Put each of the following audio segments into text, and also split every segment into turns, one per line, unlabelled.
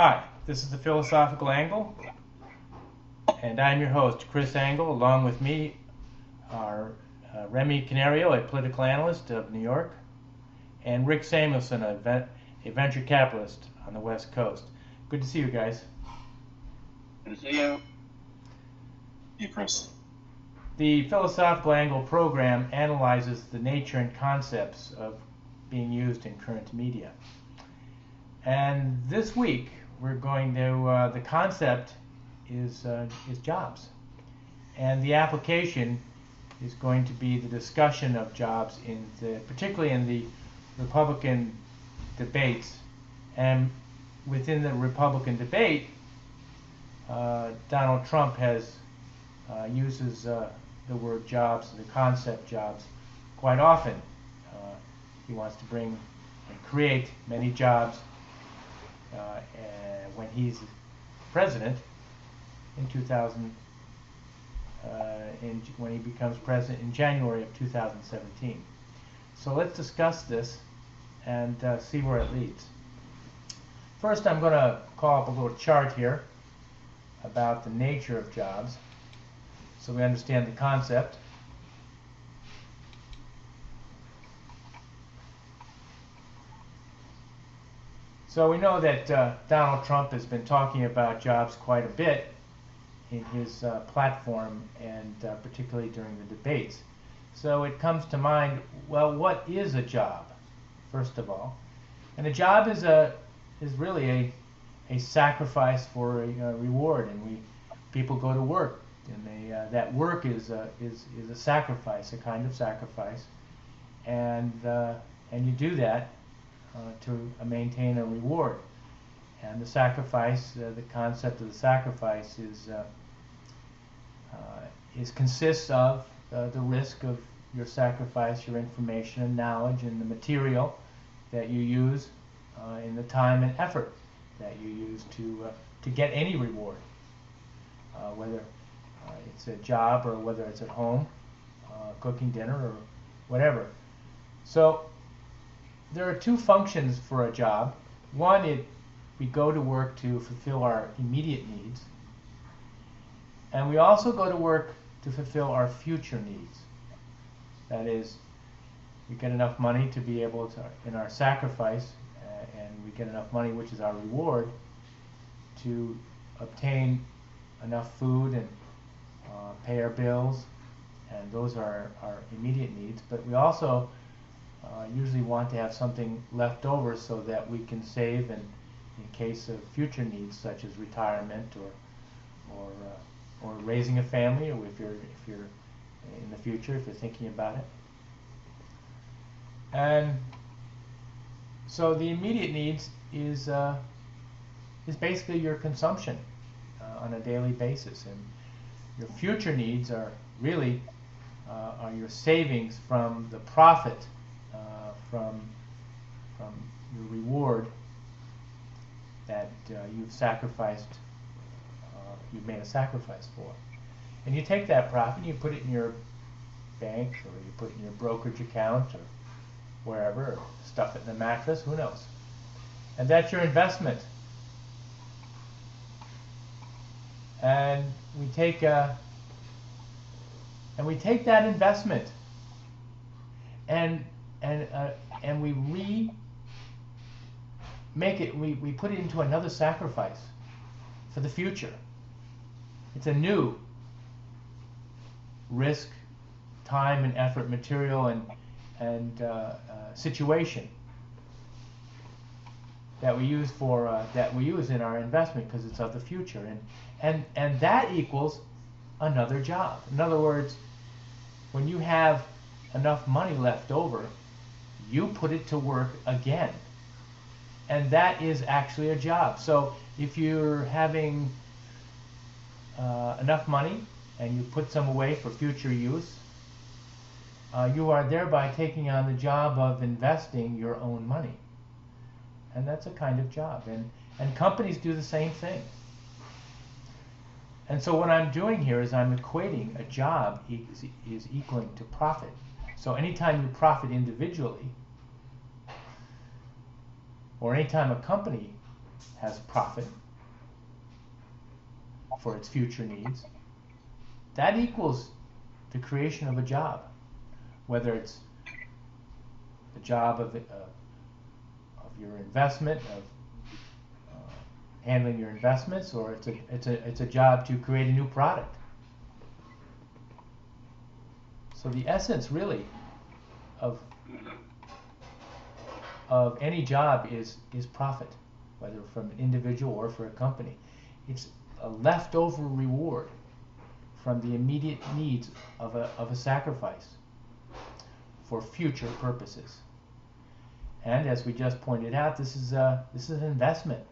Hi, this is the Philosophical Angle, and I'm your host, Chris Angle. Along with me are Remy Canario, a political analyst of New York, and Rick Samuelson, a venture capitalist on the West Coast. Good to see you guys.
Good to see you. Hey, Chris.
The Philosophical Angle program analyzes the nature and concepts of being used in current media. And this week, we're going to, the concept is jobs. And the application is going to be the discussion of jobs, particularly in the Republican debates. And within the Republican debate, Donald Trump uses the word jobs, the concept jobs, quite often. He wants to bring and create many jobs when he's president in 2000, when he becomes president in January of 2017. So let's discuss this and see where it leads. First, I'm going to call up a little chart here about the nature of jobs so we understand the concept. So we know that Donald Trump has been talking about jobs quite a bit in his platform, and particularly during the debates. So it comes to mind, well, what is a job, first of all? And a job is really a sacrifice for a reward, and people go to work, and that work is a sacrifice, a kind of sacrifice, and you do that to maintain a reward. And the sacrifice, the concept of the sacrifice consists of the risk of your sacrifice, your information and knowledge, and the material that you use, in the time and effort that you use to get any reward, whether it's a job or whether it's at home, cooking dinner or whatever. So there are two functions for a job. One, we go to work to fulfill our immediate needs, and we also go to work to fulfill our future needs. That is, we get enough money to be able to, in our sacrifice, and we get enough money, which is our reward, to obtain enough food and pay our bills, and those are our immediate needs. But we also usually want to have something left over so that we can save in case of future needs, such as retirement or raising a family, or if you're in the future, if you're thinking about it. And so the immediate needs is basically your consumption on a daily basis, and your future needs are really are your savings from the profit from your reward that you've sacrificed, you've made a sacrifice for. And you take that profit and you put it in your bank, or you put it in your brokerage account, or wherever, or stuff it in the mattress, who knows. And that's your investment. And we take that investment and we we put it into another sacrifice for the future. It's a new risk, time and effort, material and situation that we use in our investment, because it's of the future, and that equals another job. In other words, when you have enough money left over, you put it to work again, and that is actually a job. So if you're having enough money and you put some away for future use, you are thereby taking on the job of investing your own money, and that's a kind of job. And companies do the same thing. And so what I'm doing here is I'm equating a job is equaling to profit. So anytime you profit individually, or anytime a company has profit for its future needs, that equals the creation of a job, whether it's the job of your investment, of handling your investments, or it's a job to create a new product. So the essence really of any job is profit, whether from an individual or for a company. It's a leftover reward from the immediate needs of a sacrifice for future purposes. And as we just pointed out, this is an investment.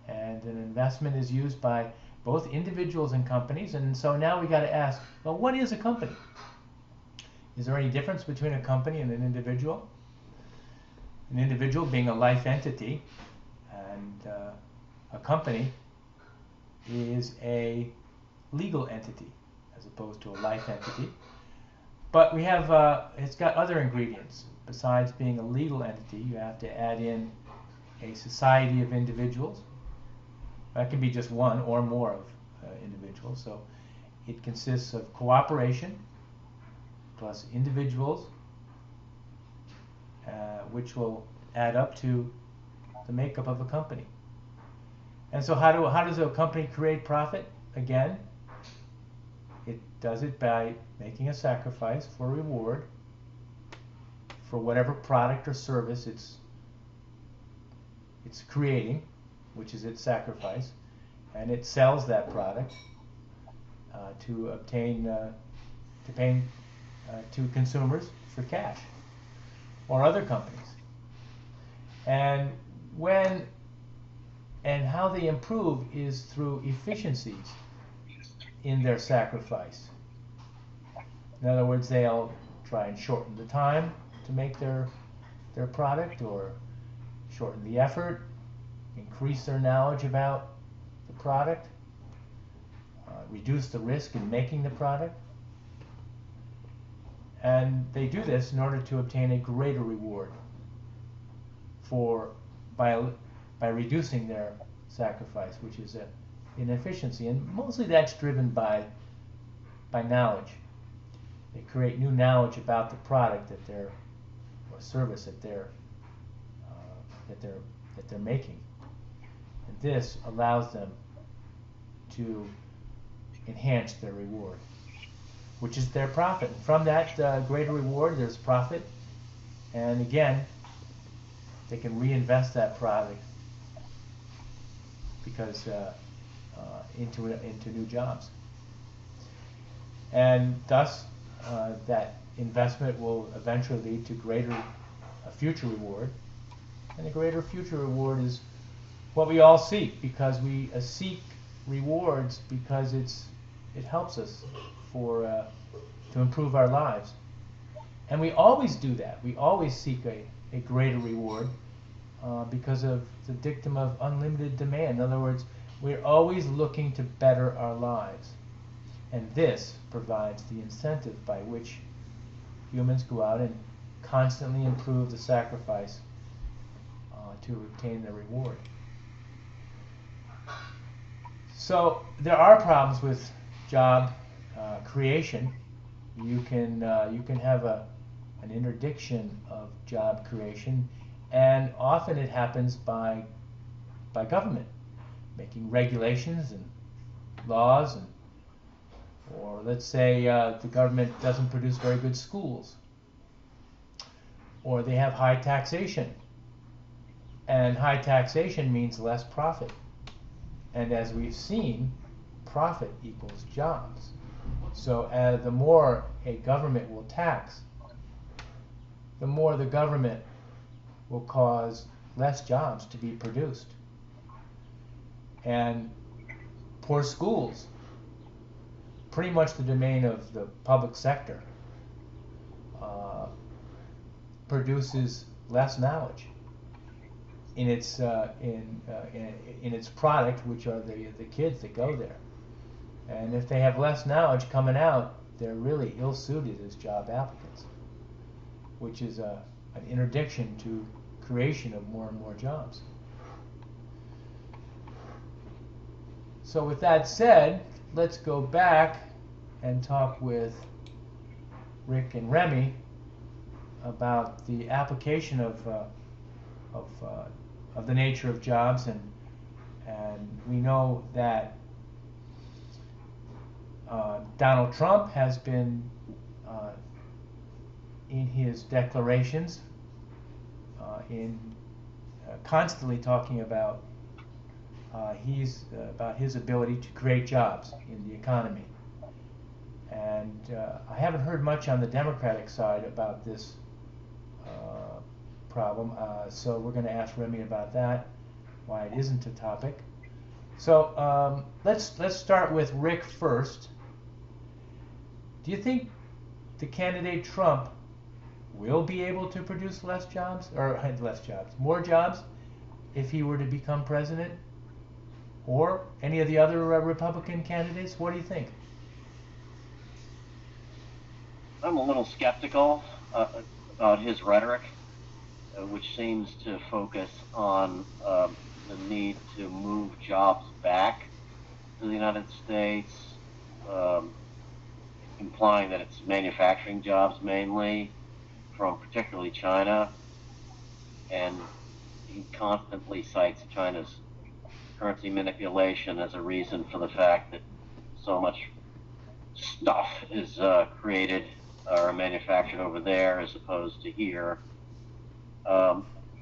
And an investment is used by both individuals and companies. And so now we got to ask, well, what is a company? Is there any difference between a company and an individual? An individual being a life entity, and a company is a legal entity as opposed to a life entity. But we have, it's got other ingredients. Besides being a legal entity, you have to add in a society of individuals. That can be just one or more of individuals. So it consists of cooperation plus individuals, which will add up to the makeup of a company. And so how does a company create profit? Again, it does it by making a sacrifice for reward for whatever product or service it's creating, which is its sacrifice, and it sells that product to obtain to pay to consumers for cash or other companies. And when and how they improve is through efficiencies in their sacrifice. In other words, they'll try and shorten the time to make their product, or shorten the effort, increase their knowledge about the product, reduce the risk in making the product. And they do this in order to obtain a greater reward by reducing their sacrifice, which is an efficiency. And mostly that's driven by knowledge. They create new knowledge about the product that they're, or service that they're making. And this allows them to enhance their reward, which is their profit. And from that greater reward, there's profit. And again, they can reinvest that product because into new jobs. And thus, that investment will eventually lead to greater future reward. And the greater future reward is what we all seek, because we seek rewards because it helps us to improve our lives. And we always do that. We always seek a greater reward because of the dictum of unlimited demand. In other words, we're always looking to better our lives. And this provides the incentive by which humans go out and constantly improve the sacrifice to obtain the reward. So there are problems with job creation. You can have an interdiction of job creation, and often it happens by government making regulations and laws, or let's say the government doesn't produce very good schools, or they have high taxation, and high taxation means less profit. And as we've seen, profit equals jobs. So the more a government will tax, the more the government will cause less jobs to be produced. And poor schools, pretty much the domain of the public sector, produces less knowledge in its product, which are the kids that go there. And if they have less knowledge coming out, they're really ill-suited as job applicants, which is an interdiction to creation of more and more jobs. So with that said, let's go back and talk with Rick and Remy about the application of the nature of jobs, and we know that Donald Trump has been in his declarations in constantly talking about about his ability to create jobs in the economy. And I haven't heard much on the Democratic side about this problem, so we're going to ask Remy about that, why it isn't a topic. So let's start with Rick first. Do you think the candidate Trump will be able to produce more jobs if he were to become president? Or any of the other Republican candidates? What do you think?
I'm a little skeptical about his rhetoric, which seems to focus on the need to move jobs back to the United States, implying that it's manufacturing jobs mainly from particularly China, and he constantly cites China's currency manipulation as a reason for the fact that so much stuff is created or manufactured over there as opposed to here.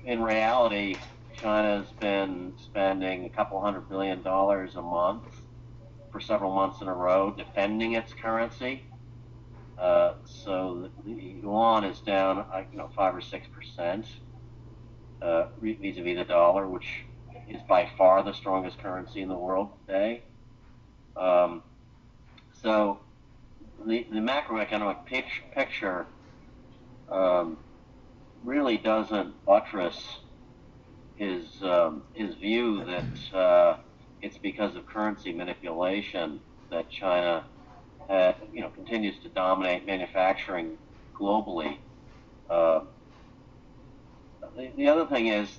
In reality, China's been spending a couple $100 billion a month for several months in a row defending its currency. So the yuan is down, 5 or 6% vis-a-vis the dollar, which is by far the strongest currency in the world today. So the macroeconomic picture really doesn't buttress his view that it's because of currency manipulation that China continues to dominate manufacturing globally. The other thing is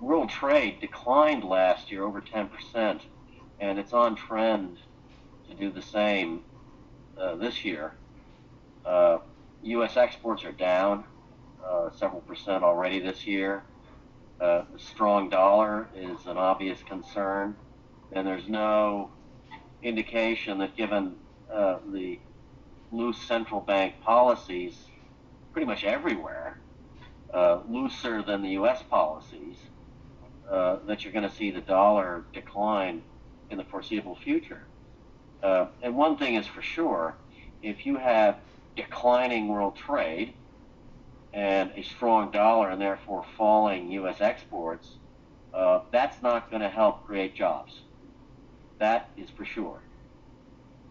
world trade declined last year over 10%, and it's on trend to do the same this year. U.S. exports are down several percent already this year. The strong dollar is an obvious concern, and there's no indication that given the loose central bank policies pretty much everywhere, looser than the U.S. policies, that you're going to see the dollar decline in the foreseeable future. And one thing is for sure, if you have declining world trade and a strong dollar and therefore falling U.S. exports, that's not going to help create jobs. That is for sure.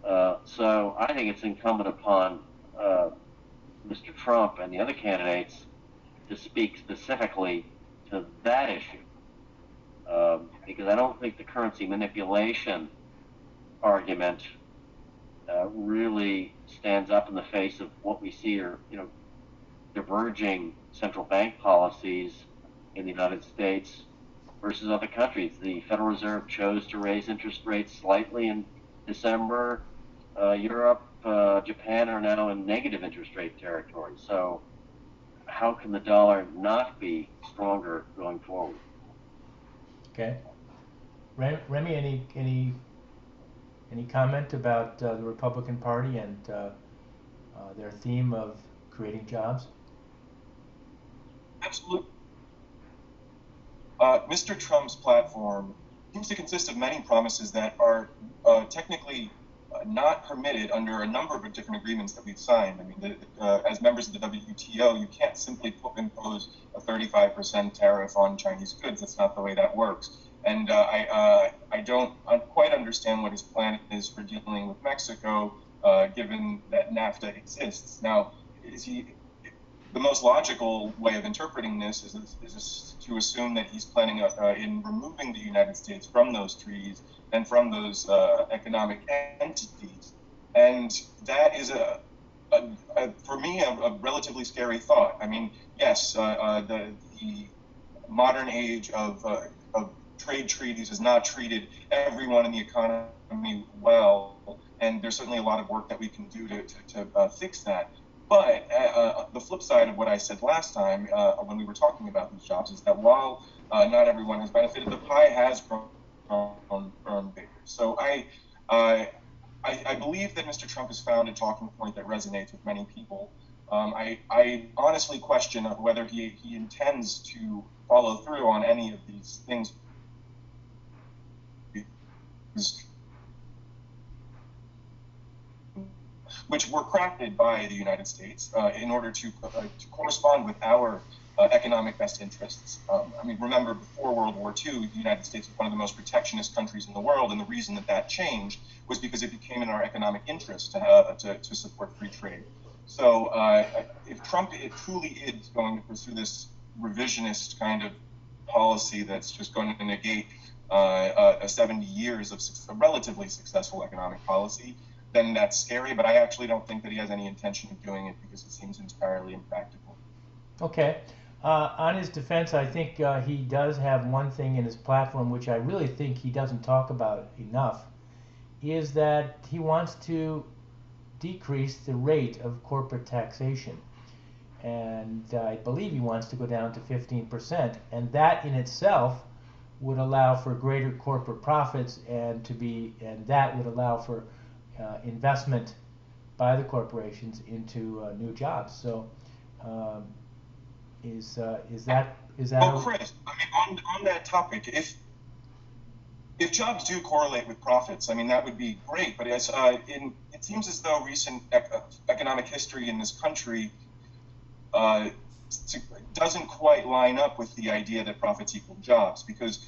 So I think it's incumbent upon Mr. Trump and the other candidates to speak specifically to that issue. Because I don't think the currency manipulation argument really stands up in the face of what we see are, diverging central bank policies in the United States versus other countries. The Federal Reserve chose to raise interest rates slightly in December. Europe, Japan are now in negative interest rate territory. So how can the dollar not be stronger going forward?
Okay. Remy, any comment about the Republican Party and their theme of creating jobs?
Absolutely. Mr. Trump's platform seems to consist of many promises that are technically not permitted under a number of different agreements that we've signed. I mean, as members of the WTO, you can't simply impose a 35% tariff on Chinese goods. That's not the way that works. And I don't quite understand what his plan is for dealing with Mexico, given that NAFTA exists. Now, the most logical way of interpreting this is to assume that he's planning in removing the United States from those treaties and from those economic entities. And that is, for me, a relatively scary thought. I mean, yes, the modern age of trade treaties has not treated everyone in the economy well, and there's certainly a lot of work that we can do to fix that. But the flip side of what I said last time when we were talking about these jobs is that while not everyone has benefited, the pie has grown bigger. So I believe that Mr. Trump has found a talking point that resonates with many people. I honestly question whether he intends to follow through on any of these things, which were crafted by the United States in order to correspond with our economic best interests. I mean, remember, before World War II, the United States was one of the most protectionist countries in the world, and the reason that changed was because it became in our economic interest to support free trade. So if Trump truly is going to pursue this revisionist kind of policy that's just going to negate 70 years of a relatively successful economic policy, then that's scary, but I actually don't think that he has any intention of doing it because it seems entirely impractical.
Okay. On his defense, I think he does have one thing in his platform which I really think he doesn't talk about enough, is that he wants to decrease the rate of corporate taxation. And I believe he wants to go down to 15%, and that in itself would allow for greater corporate profits and that would allow for investment by the corporations into new jobs. So is that
Well, Chris, I mean, on that topic, if jobs do correlate with profits, I mean, that would be great. But it seems as though recent economic history in this country doesn't quite line up with the idea that profits equal jobs, because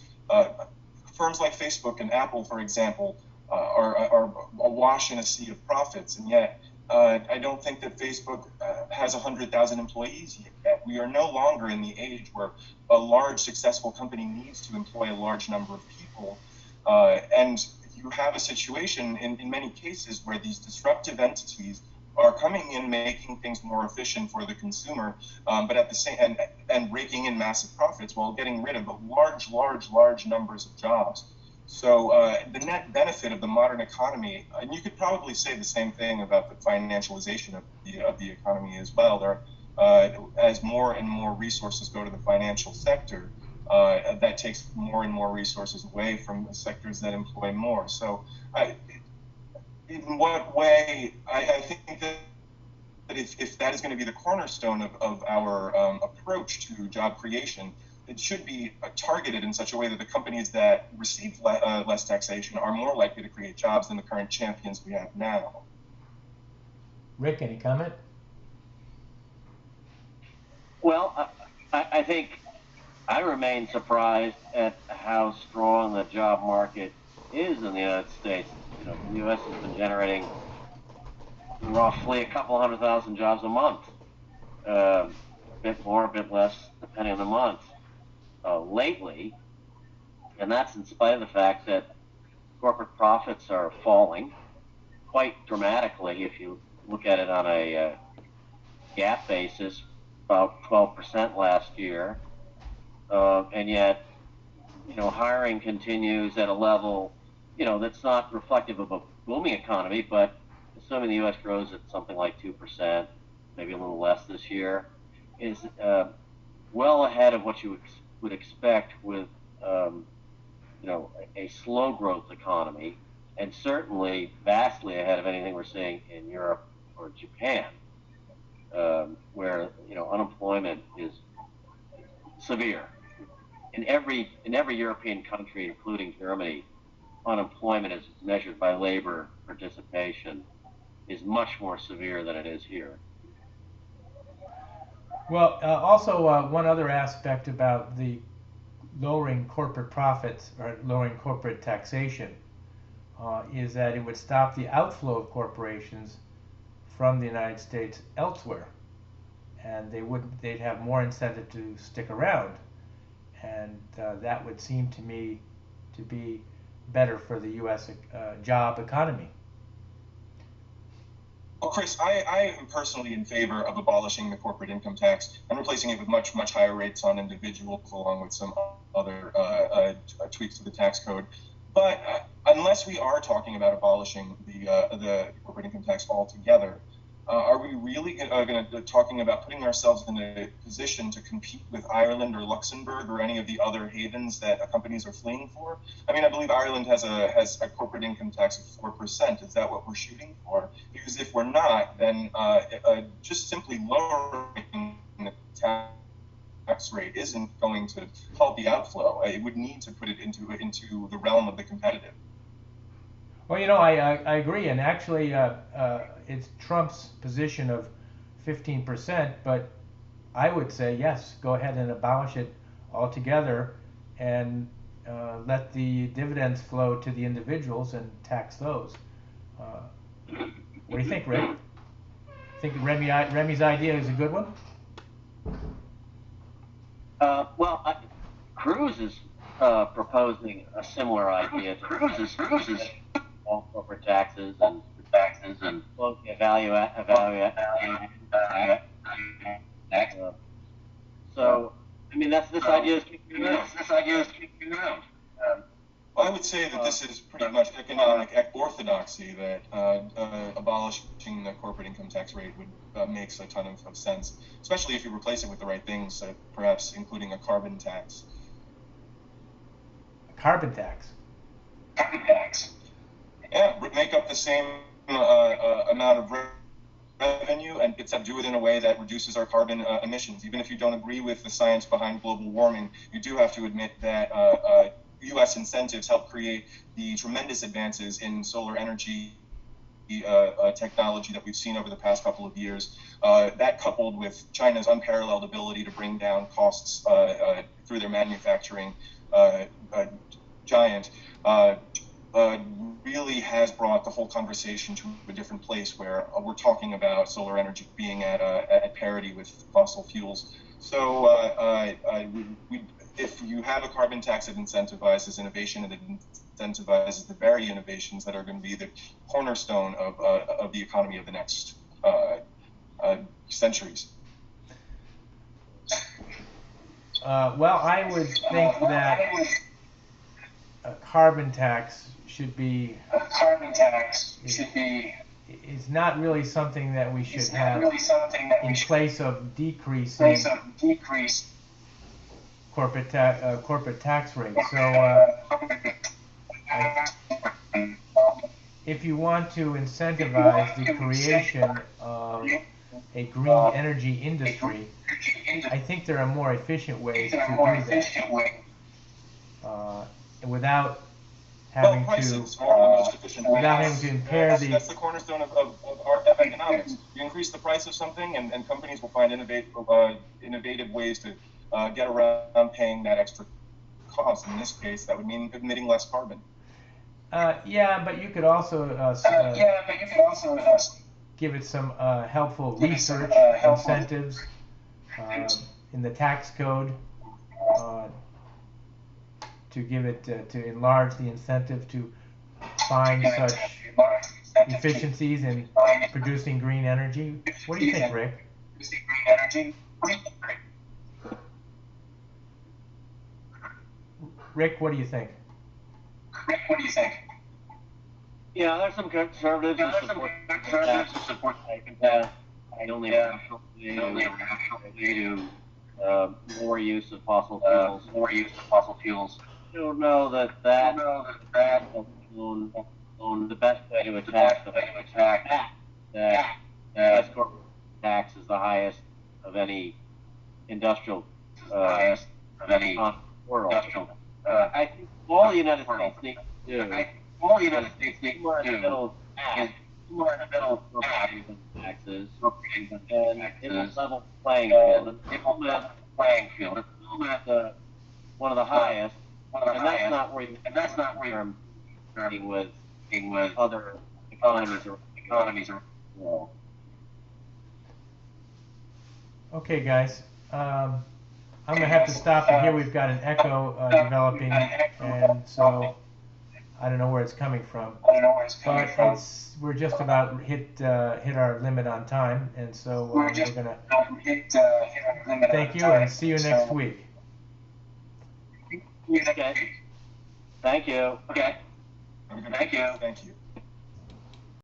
firms like Facebook and Apple, for example, are awash in a sea of profits, and yet I don't think that Facebook has 100,000 employees yet. We are no longer in the age where a large successful company needs to employ a large number of people, and you have a situation in many cases where these disruptive entities are coming in, making things more efficient for the consumer, but at the same and raking in massive profits while getting rid of large numbers of jobs. So the net benefit of the modern economy, and you could probably say the same thing about the financialization of the economy as well. There, as more and more resources go to the financial sector, that takes more and more resources away from the sectors that employ more. So, in what way? I think that if that is going to be the cornerstone of our approach to job creation, it should be targeted in such a way that the companies that receive less taxation are more likely to create jobs than the current champions we have now.
Rick, any comment?
Well, I think I remain surprised at how strong the job market is in the United States. You know, the U.S. has been generating roughly a couple 100,000 jobs a month, a bit more, a bit less, depending on the month. Lately, and that's in spite of the fact that corporate profits are falling quite dramatically. If you look at it on a GAAP basis, about 12% last year, and yet, you know, hiring continues at a level, you know, that's not reflective of a booming economy, but assuming the U.S. grows at something like 2%, maybe a little less this year, is well ahead of what you would expect with, you know, a slow growth economy, and certainly vastly ahead of anything we're seeing in Europe or Japan, where, you know, unemployment is severe. In every European country, including Germany, unemployment is measured by labor participation is much more severe than it is here.
Well, also one other aspect about the lowering corporate profits or lowering corporate taxation is that it would stop the outflow of corporations from the United States elsewhere, and they'd have more incentive to stick around, and that would seem to me to be better for the U.S. Job economy.
Well, Chris, I am personally in favor of abolishing the corporate income tax and replacing it with much higher rates on individuals, along with some other tweaks to the tax code. But unless we are talking about abolishing the corporate income tax altogether, are we really going to talking about putting ourselves in a position to compete with Ireland or Luxembourg or any of the other havens that companies are fleeing for? I mean, I believe Ireland has a corporate income tax of 4%. Is that what we're shooting for? Because if we're not, then just simply lowering the tax rate isn't going to halt the outflow. It would need to put it into the realm of the competitive.
Well, you know, I agree, and actually, it's Trump's position of 15%, but I would say yes, go ahead and abolish it altogether, and let the dividends flow to the individuals and tax those. What do you think, Rick? Think Remy's idea is a good one?
Well, Cruz is proposing a similar idea. Cruz is all corporate taxes and value so I mean this idea is kicking around.
Well, I would say that this is pretty much economic orthodoxy, that abolishing the corporate income tax rate would makes a ton of sense, especially if you replace it with the right things, perhaps including a carbon tax.
Carbon tax?
Yeah, make up the same amount of revenue, and except do it in a way that reduces our carbon emissions. Even if you don't agree with the science behind global warming, you do have to admit that U.S. incentives help create the tremendous advances in solar energy technology that we've seen over the past couple of years. That, coupled with China's unparalleled ability to bring down costs through their manufacturing giant, really has brought the whole conversation to a different place, where we're talking about solar energy being at parity with fossil fuels. So if you have a carbon tax that incentivizes innovation and it incentivizes the very innovations that are going to be the cornerstone of the economy of the next centuries.
Well, I would think that a carbon tax should be is not really something that we should have in place of decreasing corporate tax rates. So if you want to incentivize the creation of a green energy industry, I think there are more efficient ways to do that without having to impair the...
That's the cornerstone of our economics. You increase the price of something, and companies will find innovative ways to get around paying that extra cost. In this case, that would mean emitting less carbon.
Yeah, but you could also give it some helpful research incentives in the tax code to give it to enlarge the incentive to find such efficiencies in producing green energy. What do you think, Rick? Rick, what do you think?
Yeah, there's some conservatives who support that. The only natural way to more use of fossil fuels. I don't know that the best way to attack that corporate tax is the highest of any industrial world. I think all the United States needs to do more in the middle taxes and in a level playing field. Implement one of the highest, and that's not where you're competing with other economies around the world.
Okay, guys. I'm going to have to stop it here. We've got an echo developing, and so I don't know where it's coming from. But we're just about hit our limit on time, and so we're going to thank you and see you next week.
You next
Okay.
week.
Thank you.
Okay.
Have a good
Thank
week.
you.
Thank you.